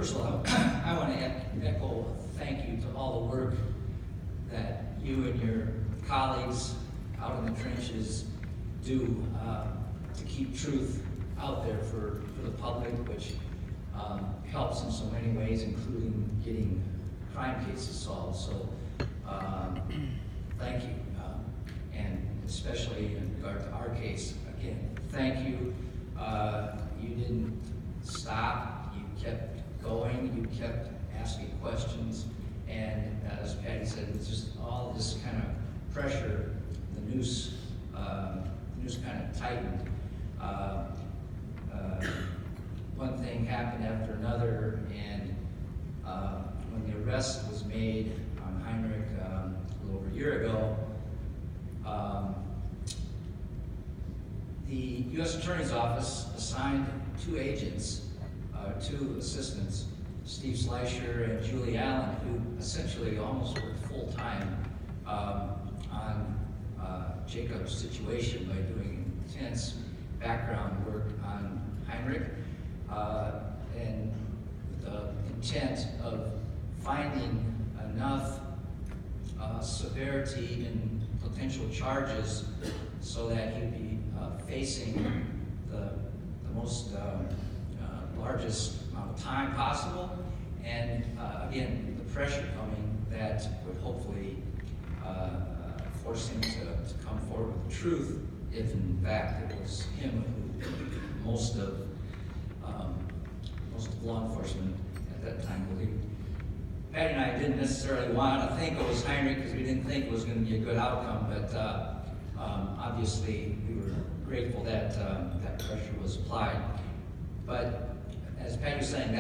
First of all, I want to echo thank you to all the work that you and your colleagues out in the trenches do to keep truth out there for the public, which helps in so many ways, including getting crime cases solved. So thank you, and especially in regard to our case, again, thank you. You didn't stop, you kept going, you kept asking questions, and as Patty said, it's just all this kind of pressure, the noose kind of tightened. One thing happened after another, and when the arrest was made on Heinrich a little over a year ago, the U.S. Attorney's Office assigned two agents, two assistants, Steve Slicer and Julie Allen, who essentially almost worked full-time on Jacob's situation by doing intense background work on Heinrich, and the intent of finding enough severity in potential charges so that he'd be facing the most largest amount of time possible, and again, the pressure coming that would hopefully force him to come forward with the truth, if in fact it was him who most of law enforcement at that time believed. Patty and I didn't necessarily want to think it was Heinrich because we didn't think it was going to be a good outcome, but obviously we were grateful that that pressure was applied. But as Patty was saying,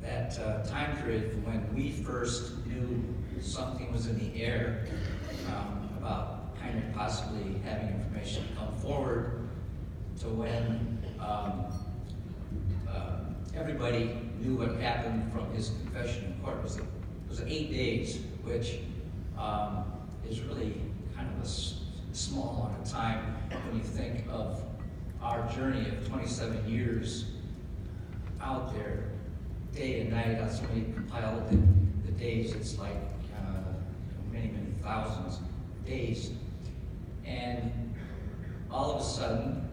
that time period from when we first knew something was in the air about Heinrich possibly having information come forward to when everybody knew what happened from his confession in court was 8 days, which is really kind of a small amount of time when you think of our journey of 27 years out there, day and night. That's when we compiled the days. It's like many thousands of days. And all of a sudden,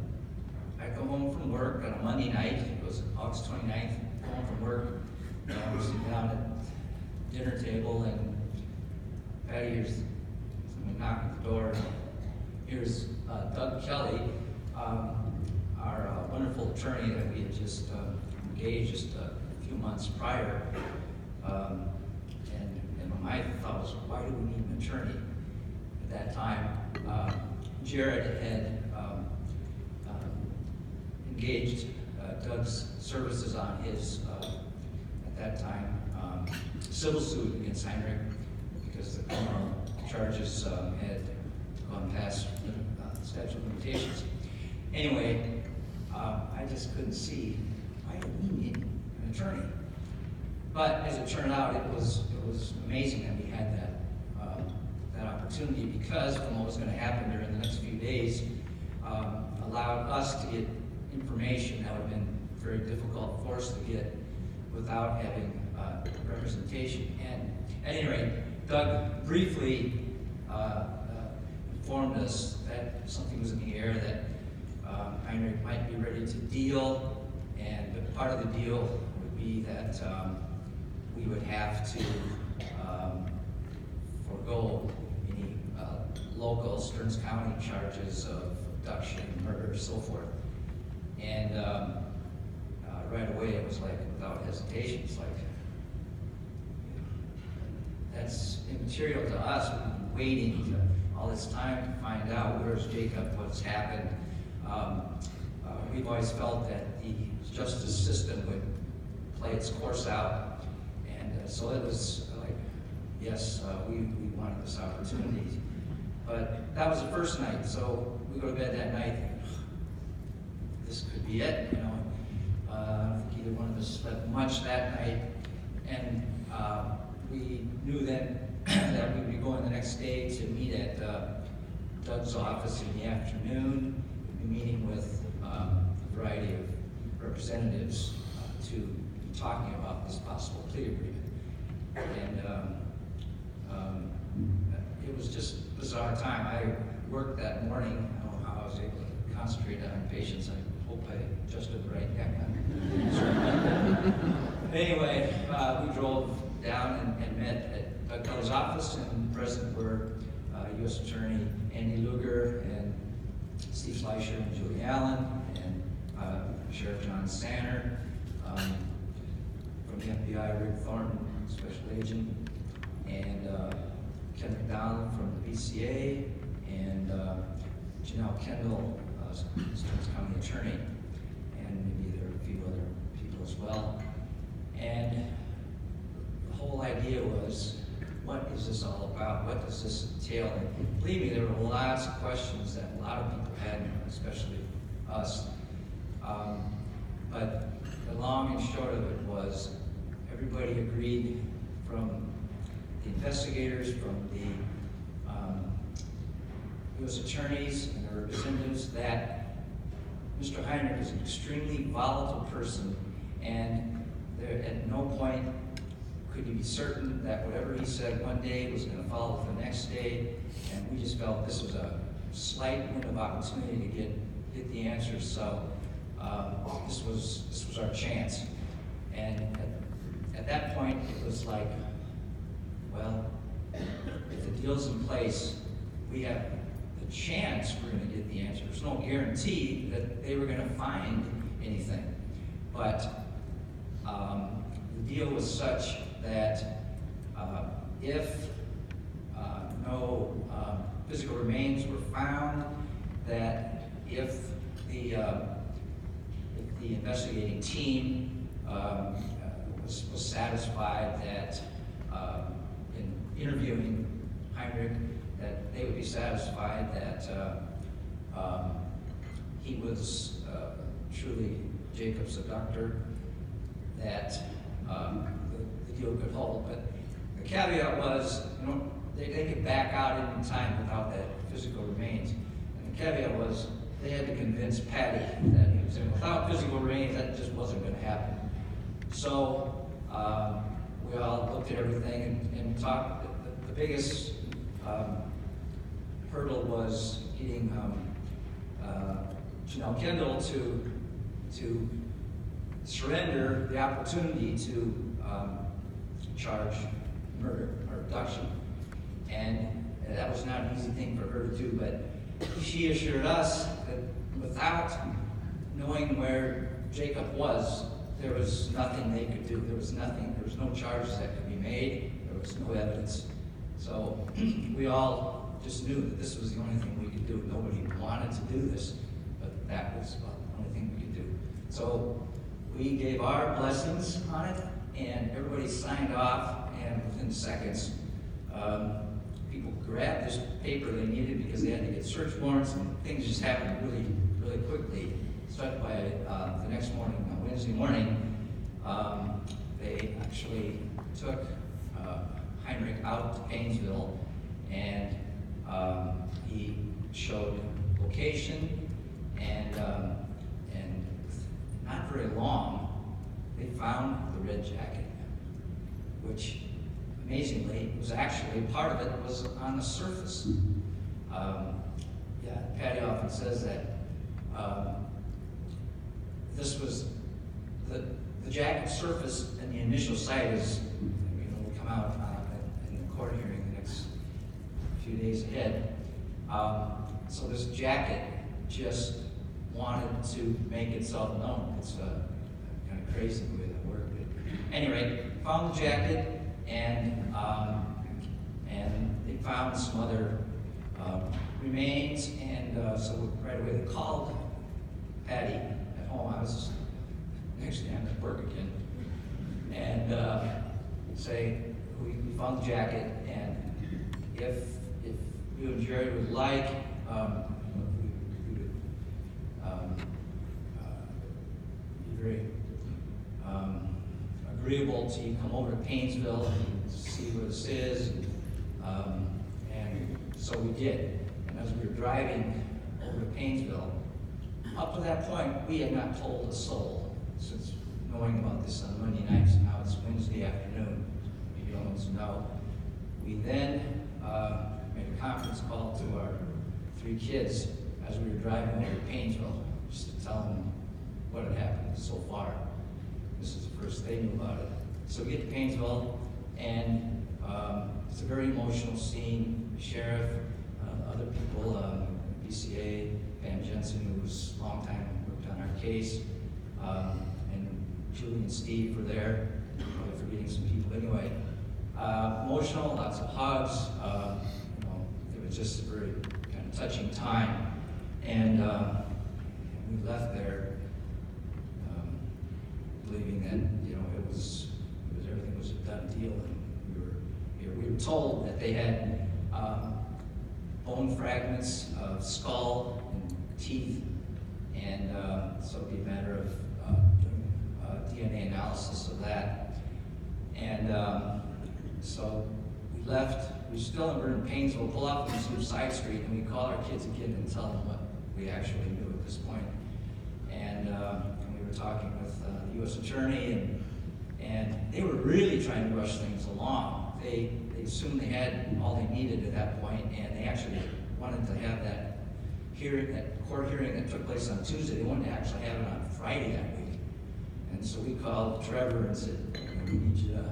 I go home from work on a Monday night. It was August 29th. Go home from work. I was sitting down at the dinner table, and Patty hears someone knocking at the door. Here's Doug Kelly, our wonderful attorney that we had just engaged just a few months prior. And my thought was, why do we need an attorney? At that time, Jared had engaged Doug's services on his, at that time, civil suit against Heinrich because the criminal charges had gone past statute of limitations. Anyway, I just couldn't see why do we need an attorney. But as it turned out, it was amazing that we had that opportunity, because from what was going to happen during the next few days, allowed us to get information that would have been very difficult for us to get without having representation. And at any rate, Doug briefly informed us that something was in the air, that Heinrich might be ready to deal, and part of the deal would be that we would have to forego any local Stearns County charges of abduction, murder, so forth. And right away it was like, without hesitation, it's like, that's immaterial to us. We've been waiting all this time to find out where's Jacob, what's happened. We've always felt that the justice system would play its course out. And so it was like, yes, we wanted this opportunity. But that was the first night, so we go to bed that night, this could be it, I don't think either one of us slept much that night. And we knew then that we'd be going the next day to meet at Doug's office in the afternoon. We'd be meeting with a variety of representatives to talking about this possible plea agreement. And it was just a bizarre time. I worked that morning. I don't know how I was able to concentrate on patients. I hope I adjusted the right neck on. Anyway, we drove down and met at Doug Kelly's office, and present were U.S. Attorney Andy Luger and Steve Fleischer and Julie Allen and Sheriff John Sanner, from the FBI, Rick Thornton, Special Agent, and Ken McDonald from the BCA, and Janelle Kendall, Stearns County Attorney, and maybe there are a few other people as well. And the whole idea was, what is this all about? What does this entail? And believe me, there were lots of questions that a lot of people had, especially us. But the long and short of it was, everybody agreed, from the investigators, from the U.S. attorneys and their representatives, that Mr. Heinrich is an extremely volatile person, and there, at no point could you be certain that whatever he said one day was going to follow the next day. And we just felt this was a slight window of opportunity to get the answers. So this was our chance. And at that point, it was like, well, if the deal's in place, we have the chance we're going to get the answer. There's no guarantee that they were going to find anything. But the deal was such that if no physical remains were found, that if the investigating team was satisfied that in interviewing Heinrich, that they would be satisfied that he was truly Jacob's abductor, that the deal could hold. But the caveat was, they could back out any time without that physical remains. And the caveat was, they had to convince Patty that he was in. Without physical remains, that just wasn't going to happen. So we all looked at everything and talked. The biggest hurdle was getting Janelle Kendall to surrender the opportunity to charge murder or abduction. And that was not an easy thing for her to do, but she assured us that without knowing where Jacob was, there was nothing they could do. There was nothing, there was no charges that could be made, there was no evidence. So we all just knew that this was the only thing we could do. Nobody wanted to do this, but that was the only thing we could do. So we gave our blessings on it, and everybody signed off, and within seconds, people grabbed this paper they needed because they had to get search warrants, and things just happened really, really quickly. Started by the next morning, Wednesday morning, they actually took Heinrich out to Painesville, and he showed location, and not very long, they found the red jacket, which amazingly was actually, part of it was on the surface. Patty often says that this was the jacket surface and the initial site is, will come out in the court hearing the next few days ahead. So this jacket just wanted to make itself known. It's kind of crazy the way that worked. Anyway, found the jacket, and they found some other remains, and so right away they called Patty at home. I was actually having to work again, and say we found the jacket, and if you and Jerry would like, we would be very agreeable to you come over to Painesville and see where this is, and so we did. And as we were driving over to Painesville, up to that point, we had not told a soul, since knowing about this on Monday nights, and now it's Wednesday afternoon. You don't know. We then made a conference call to our 3 kids as we were driving over to Painesville, just to tell them what had happened so far. This is the first they knew about it. So we get to Painesville, and it's a very emotional scene. The sheriff, other people, BCA, Pam Jensen, who was a long time worked on our case, and Julie and Steve were there. Probably forgetting some people anyway. Emotional, lots of hugs. It was just a very kind of touching time. And we left there believing that everything was a done deal, and we were told that they had bone fragments of skull and teeth, and so it'd be a matter of doing DNA analysis of that. And so we left. We still were in Painesville, pull up on some side street, and we call our kids again and tell them what we actually knew at this point. And we were talking with the U.S. Attorney, and they were really trying to rush things along. They assumed they had all they needed at that point, and they actually wanted to have that court hearing that took place on Tuesday. They wanted to actually have it on Friday that week. And so we called Trevor and said, we need you to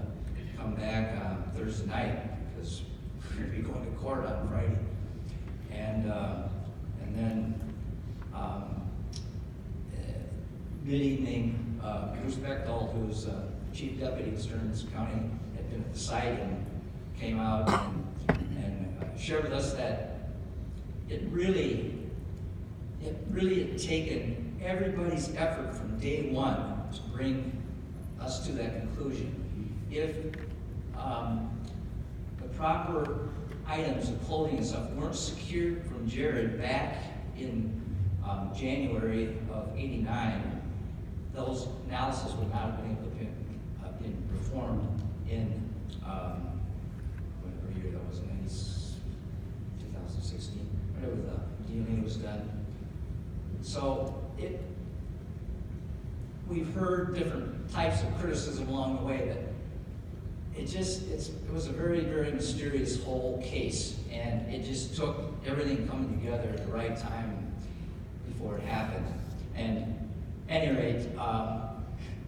come back on Thursday night, because we're going to be going to court on Friday. And then mid-evening, Bruce Bechtel, who was chief deputy of Stearns County, had been at the site and came out and shared with us that it really had taken everybody's effort from day one to bring us to that conclusion. If the proper items of clothing and stuff weren't secured from Jared back in January of '89, those analyses would not have been able to be performed in whatever year that was, 2016, whenever the DNA was done. So we've heard different types of criticism along the way that it was a very, very mysterious whole case, and it just took everything coming together at the right time before it happened. And at any rate,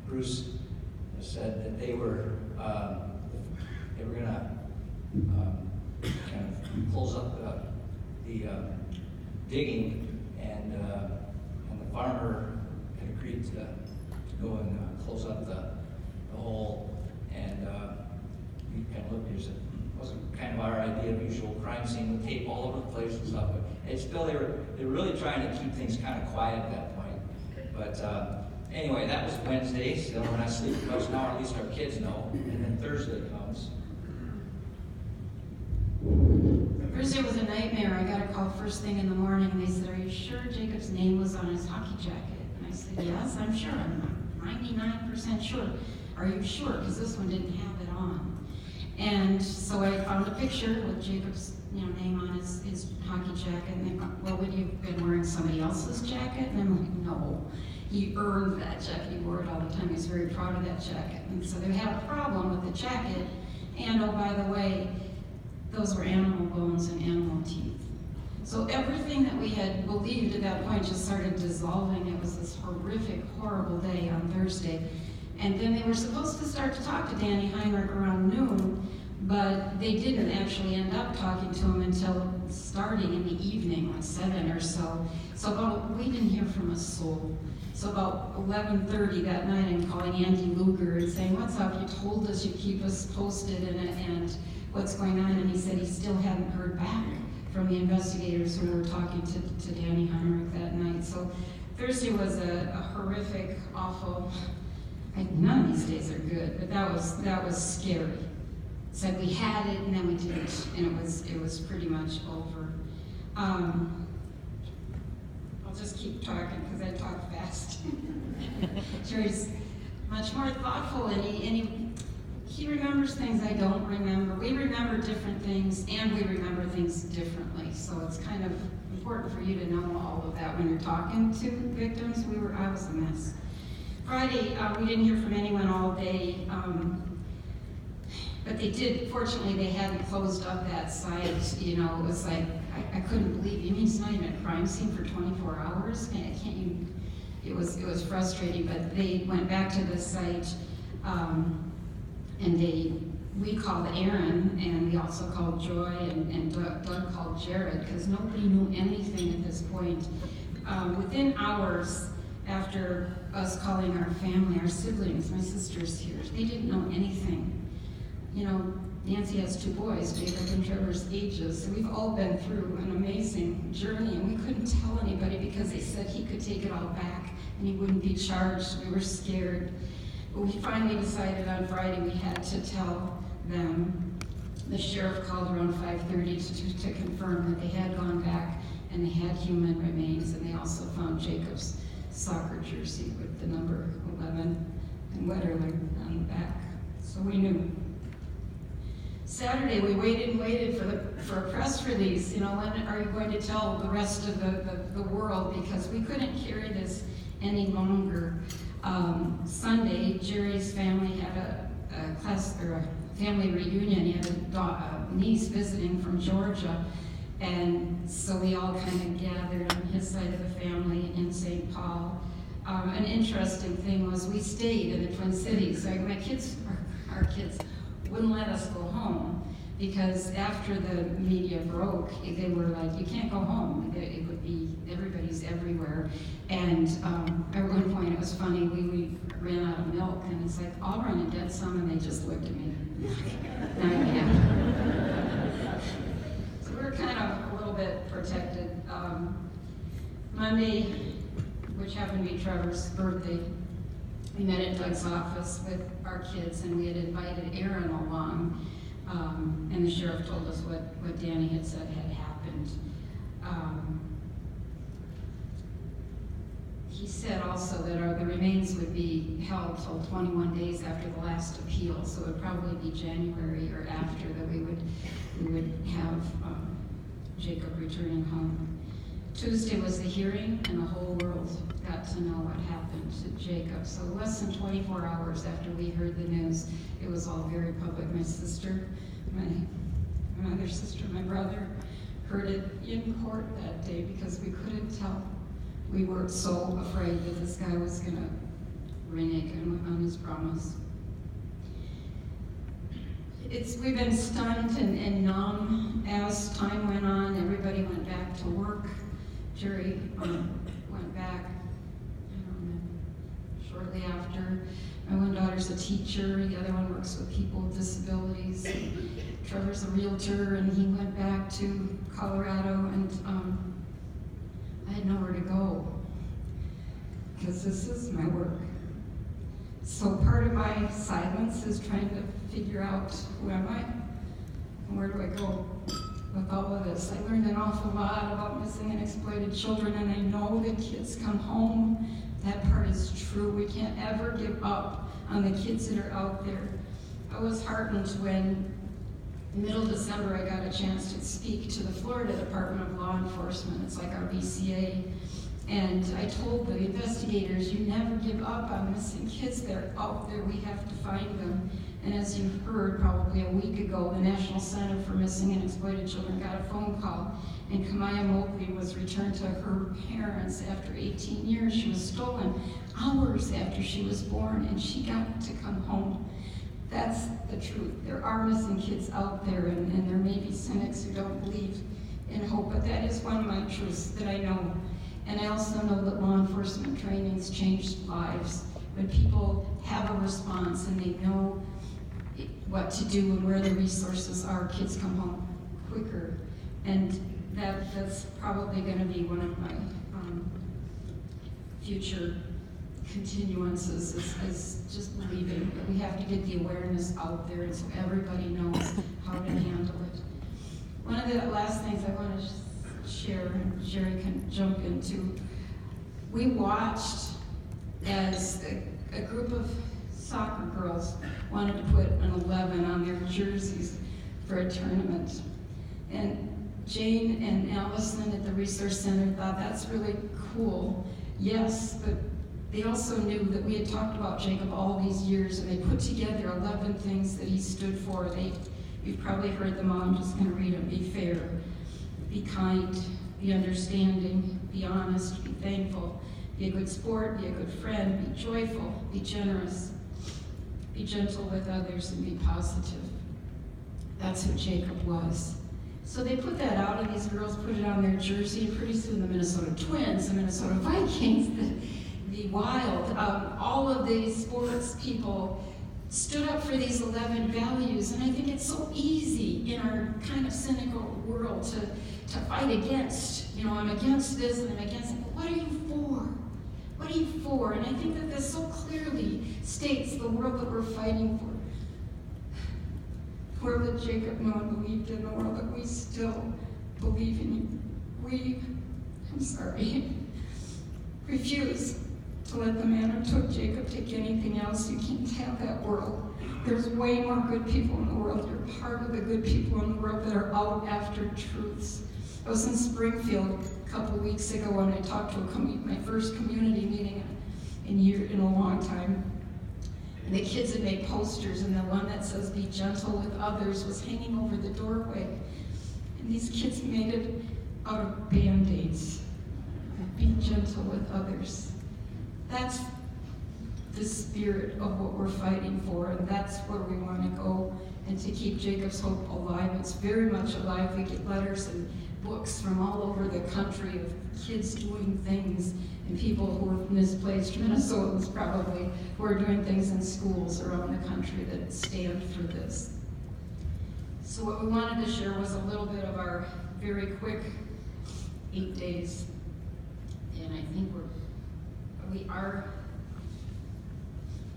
Bruce said that they were going to kind of close up the digging, and the farmer had agreed to go and close up the hole, and we kind of looked at it and said, it wasn't kind of our idea of usual crime scene with tape all over the place and stuff, but it's still, they were really trying to keep things kind of quiet at that point. But anyway, that was Wednesday, so we're not sleeping much now, or at least our kids know, and then Thursday comes. Thursday was a nightmare. I got a call first thing in the morning, and they said, "Are you sure Jacob's name was on his hockey jacket?" And I said, "Yes, I'm sure. I'm 99% sure." "Are you sure? Because this one didn't have it on." And so I found a picture with Jacob's name on his hockey jacket, and they thought, "Well, would you have been wearing somebody else's jacket?" And I'm like, "No, he earned that jacket. He wore it all the time. He's very proud of that jacket." And so they had a problem with the jacket, and oh, by the way, those were animal bones and animal teeth. So everything that we had believed at that point just started dissolving. It was this horrific, horrible day on Thursday. And then they were supposed to start to talk to Danny Heinrich around noon, but they didn't actually end up talking to him until starting in the evening, like 7 or so. So we didn't hear from a soul. So about 11:30 that night, I'm calling Andy Luger and saying, "What's up? You told us you'd keep us posted and what's going on?" And he said he still hadn't heard back from the investigators who were talking to Danny Heinrich that night. So Thursday was a horrific, awful, none of these days are good, but that was scary. Said we had it and then we didn't, and it was pretty much over. I'll just keep talking because I talk fast. Jerry's much more thoughtful, and he remembers things I don't remember. We remember different things, and we remember things differently. So it's kind of important for you to know all of that when you're talking to victims. I was a mess. Friday, we didn't hear from anyone all day, but they did, fortunately, they hadn't closed up that site. You know, it was like, I couldn't believe, you mean it's not even a crime scene for 24 hours? Can't you? It was frustrating, but they went back to the site, and we called Aaron, and we also called Joy, and Doug called Jared, because nobody knew anything at this point. Within hours after us calling our family, our siblings, my sister's here, they didn't know anything. You know, Nancy has 2 boys, Jacob and Trevor's ages, so we've all been through an amazing journey, and we couldn't tell anybody because they said he could take it all back and he wouldn't be charged. We were scared. But we finally decided on Friday we had to tell them. The sheriff called around 5:30 to confirm that they had gone back and they had human remains, and they also found Jacob's soccer jersey with the number 11 and Wetterling on the back. So we knew. Saturday, we waited and waited for a press release. You know, when are you going to tell the rest of the world? Because we couldn't carry this any longer. Sunday, Jerry's family had a family reunion. He had a niece visiting from Georgia, and so we all kind of gathered on his side of the family in St. Paul. An interesting thing was we stayed in the Twin Cities. Like our kids wouldn't let us go home because after the media broke, they were like, you can't go home. It would be, everybody's everywhere. And at one point it was funny, we ran out of milk and it's like, I'll run and get some, and they just looked at me. Now you can. So we were kind of a little bit protected. Monday, which happened to be Trevor's birthday, we met at Doug's office with our kids, and we had invited Aaron along, and the sheriff told us what Danny had said had happened. He said also that the remains would be held till 21 days after the last appeal, so it would probably be January or after that we would have Jacob returning home. Tuesday was the hearing, and the whole world got to know what happened to Jacob. So less than 24 hours after we heard the news, it was all very public. My sister, my other sister, my brother, heard it in court that day because we couldn't tell. We were so afraid that this guy was going to renege on his promise. We've been stunned and numb as time went on. Everybody went back to work. Jerry went back shortly after. My one daughter's a teacher, the other one works with people with disabilities. Trevor's a realtor, and he went back to Colorado, and I had nowhere to go because this is my work. So part of my silence is trying to figure out who am I and where do I go with all of this. I learned an awful lot about missing and exploited children, and I know that kids come home. That part is true. We can't ever give up on the kids that are out there. I was heartened when middle December I got a chance to speak to the Florida Department of Law Enforcement. It's like our BCA. And I told the investigators, you never give up on missing kids. They're out there. We have to find them. And as you heard probably a week ago, the National Center for Missing and Exploited Children got a phone call, and Kamaya Mobley was returned to her parents after 18 years. She was stolen hours after she was born, and she got to come home. That's the truth. There are missing kids out there, and there may be cynics who don't believe in hope, but that is one of my truths that I know. And I also know that law enforcement trainings changed lives. When people have a response and they know what to do and where the resources are, kids come home quicker. And that's probably going to be one of my future continuances is just believing that we have to get the awareness out there and so everybody knows how to handle it. One of the last things I want to share, and Jerry can jump into, we watched as a group of soccer girls wanted to put an 11 on their jerseys for a tournament. And Jane and Allison at the Resource Center thought that's really cool. Yes, but they also knew that we had talked about Jacob all these years, and they put together 11 things that he stood for. You've probably heard them all. I'm just going to read them. Be fair, be kind, be understanding, be honest, be thankful, be a good sport, be a good friend, be joyful, be generous, be gentle with others, and be positive. That's who Jacob was. So they put that out, and these girls put it on their jersey, and pretty soon the Minnesota Twins, the Minnesota Vikings, the Wild, all of these sports people stood up for these 11 values. And I think it's so easy in our kind of cynical world to fight against. I'm against this and I'm against it. But what are you for? What are you for? And I think that this so clearly states the world that we're fighting for. The world that Jacob knew and believed in, the world that we still believe in. We refuse to let the man who took Jacob take anything else. You can't have that world. There's way more good people in the world. You're part of the good people in the world that are out after truths. I was in Springfield a couple weeks ago and I talked to my first community meeting in a long time. And the kids had made posters, and the one that says, "Be gentle with others," was hanging over the doorway. And these kids made it out of Band-Aids. Be gentle with others. That's the spirit of what we're fighting for, and that's where we want to go, and to keep Jacob's hope alive. It's very much alive. We get letters and books from all over the country of kids doing things, and people who are misplaced, Minnesotans probably, who are doing things in schools around the country that stand for this. So what we wanted to share was a little bit of our very quick 8 days, and I think we are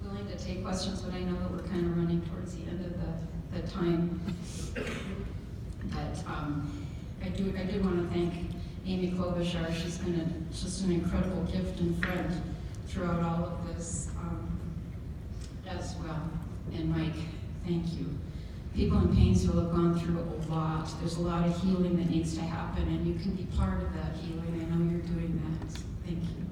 willing to take questions, but I know that we're kind of running towards the end of the time. But I did want to thank Amy Klobuchar. She's been just an incredible gift and friend throughout all of this as well. And Mike, thank you. People in Painesville have gone through a lot. There's a lot of healing that needs to happen, and you can be part of that healing. I know you're doing that. Thank you.